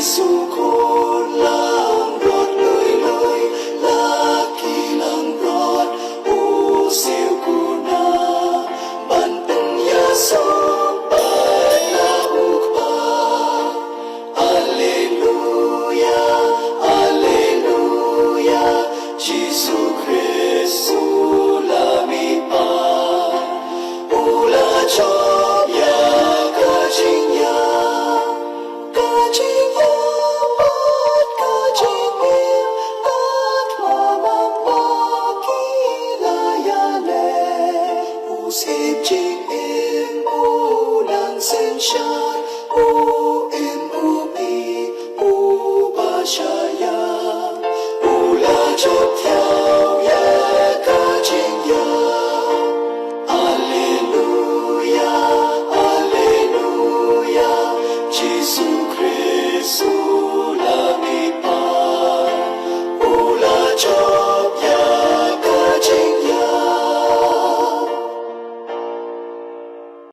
Giêsu khôn lang rót lưới lưới la kỳ lang rót u siêu cu na ban tên Giêsu ban la u ba Alleluia Alleluia Giêsu Giêsu la mi pa u la cho ya ca chính ya ca chính ya bát ca chính im bát ma mang ba ki la ya le u sim chính im u lang sen chan u im u pi u ba cha ya u la chop theo ya ca chính ya Alleluia Alleluia Giêsu Giêsu la mi pa u la cho